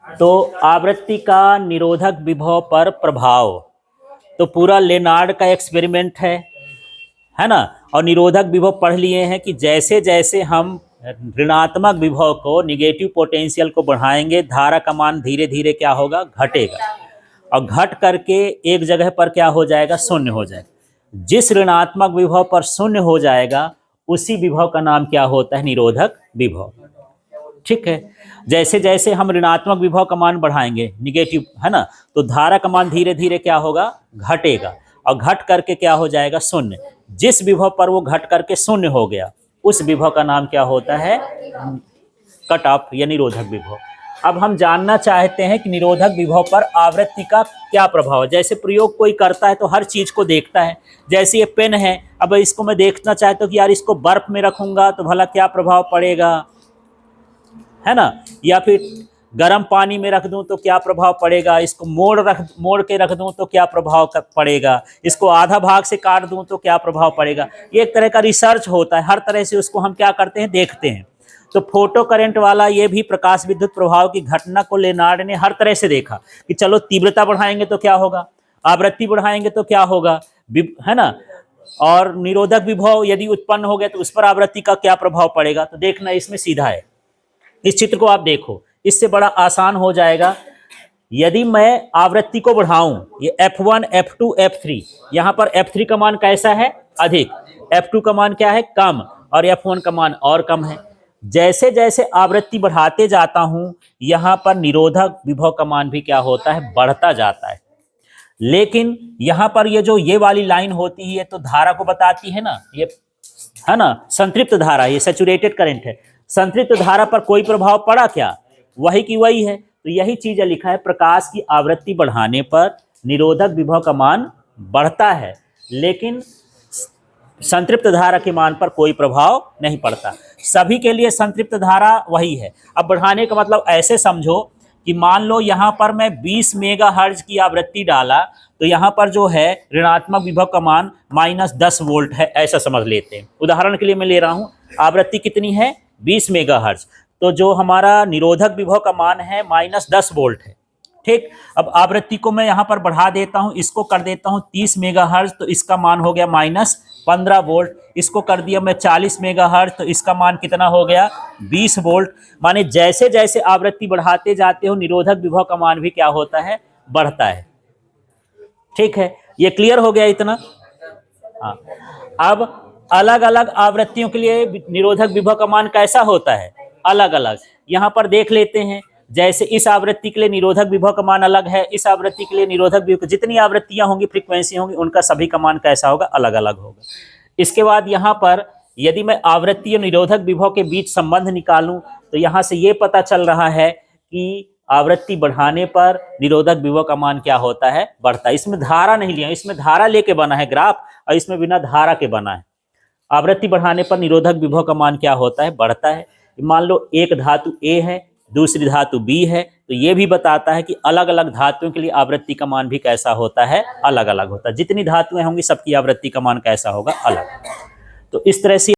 तो आवृत्ति का निरोधक विभव पर प्रभाव, तो पूरा लेनार्ड का एक्सपेरिमेंट है ना। और निरोधक विभव पढ़ लिए हैं कि जैसे जैसे हम ऋणात्मक विभव को, निगेटिव पोटेंशियल को बढ़ाएंगे, धारा का मान धीरे धीरे क्या होगा, घटेगा, और घट करके एक जगह पर क्या हो जाएगा, शून्य हो जाएगा। जिस ऋणात्मक विभव पर शून्य हो जाएगा उसी विभव का नाम क्या होता है, निरोधक विभव। ठीक है। जैसे जैसे हम ऋणात्मक विभव का मान बढ़ाएंगे, निगेटिव है ना, तो धारा का मान धीरे धीरे क्या होगा, घटेगा, और घट करके क्या हो जाएगा, शून्य। जिस विभव पर वो घट करके शून्य हो गया उस विभव का नाम क्या होता है, कट ऑफ या निरोधक विभव। अब हम जानना चाहते हैं कि निरोधक विभव पर आवृत्ति का क्या प्रभाव है। जैसे प्रयोग कोई करता है तो हर चीज को देखता है। जैसे ये पेन है, अब इसको मैं देखना चाहता हूँ कि यार इसको बर्फ में रखूंगा तो भला क्या प्रभाव पड़ेगा, है ना, या फिर गर्म पानी में रख दूं तो क्या प्रभाव पड़ेगा, इसको मोड़ के रख दूं तो क्या प्रभाव पड़ेगा, इसको आधा भाग से काट दूं तो क्या प्रभाव पड़ेगा। ये एक तरह का रिसर्च होता है, हर तरह से उसको हम क्या करते हैं, देखते हैं। तो फोटो करंट वाला ये भी प्रकाश विद्युत प्रभाव की घटना को लेनार्ड ने हर तरह से देखा कि चलो तीव्रता बढ़ाएंगे तो क्या होगा, आवृत्ति बढ़ाएंगे तो क्या होगा, है ना, और निरोधक विभव यदि उत्पन्न हो गया तो उस पर आवृत्ति का क्या प्रभाव पड़ेगा। तो देखना इसमें सीधा है, इस चित्र को आप देखो, इससे बड़ा आसान हो जाएगा। यदि मैं आवृत्ति को बढ़ाऊं, ये F1, F2, F3, यहां पर F3 का मान कैसा है, अधिक, F2 का मान क्या है, कम, और F1 का मान और कम है। जैसे जैसे आवृत्ति बढ़ाते जाता हूं यहां पर निरोधक विभव का मान भी क्या होता है, बढ़ता जाता है। लेकिन यहां पर ये वाली लाइन होती है तो धारा को बताती है ना, ये है ना संतृप्त धारा, ये सैचुरेटेड करंट है। संतृप्त धारा पर कोई प्रभाव पड़ा क्या, वही की वही है। तो यही चीज लिखा है, प्रकाश की आवृत्ति बढ़ाने पर निरोधक विभव का मान बढ़ता है लेकिन संतृप्त धारा के मान पर कोई प्रभाव नहीं पड़ता। सभी के लिए संतृप्त धारा वही है। अब बढ़ाने का मतलब ऐसे समझो कि मान लो यहाँ पर मैं 20 मेगाहर्ट्ज की आवृत्ति डाला तो यहाँ पर जो है ऋणात्मक विभव का मान -10 वोल्ट है, ऐसा समझ लेते हैं। उदाहरण के लिए मैं ले रहा हूँ, आवृत्ति कितनी है, 20 मेगाहर्ट्ज, तो जो हमारा निरोधक विभव का मान है -10 वोल्ट है। ठीक, अब आवृत्ति को मैं यहाँ पर बढ़ा देता हूँ, इसको कर देता हूँ 30 मेगाहर्ट्ज, तो इसका मान हो गया -15 वोल्ट। इसको कर दिया मैं 40 मेगाहर्ट्ज, तो इसका मान कितना हो गया, 20 वोल्ट। माने जैसे जैसे आवृत्ति बढ़ाते जाते हो निरोधक विभव का मान भी क्या होता है, बढ़ता है। ठीक है, ये क्लियर हो गया इतना। हाँ, अब अलग अलग आवृत्तियों के लिए निरोधक विभव का मान कैसा होता है, अलग अलग। यहाँ पर देख लेते हैं, जैसे इस आवृत्ति के लिए निरोधक विभव का मान अलग है, इस आवृत्ति के लिए निरोधक विभव, जितनी आवृत्तियां होंगी, फ्रीक्वेंसी होंगी, उनका सभी का मान कैसा होगा, अलग अलग होगा। इसके बाद यहाँ पर यदि मैं आवृत्ति और निरोधक विभव के बीच संबंध निकालूं तो यहाँ से ये पता चल रहा है कि आवृत्ति बढ़ाने पर निरोधक विभव का मान क्या होता है, बढ़ता है। इसमें धारा नहीं लिया, इसमें धारा लेके बना है ग्राफ, और इसमें बिना धारा के बना है। आवृत्ति बढ़ाने पर निरोधक विभव का मान क्या होता है, बढ़ता है। मान लो एक धातु A है, दूसरी धातु B है, तो ये भी बताता है कि अलग अलग धातुओं के लिए आवृत्ति का मान भी कैसा होता है, अलग अलग होता है। जितनी धातुएं होंगी सबकी आवृत्ति का मान कैसा होगा, अलग। तो इस तरह से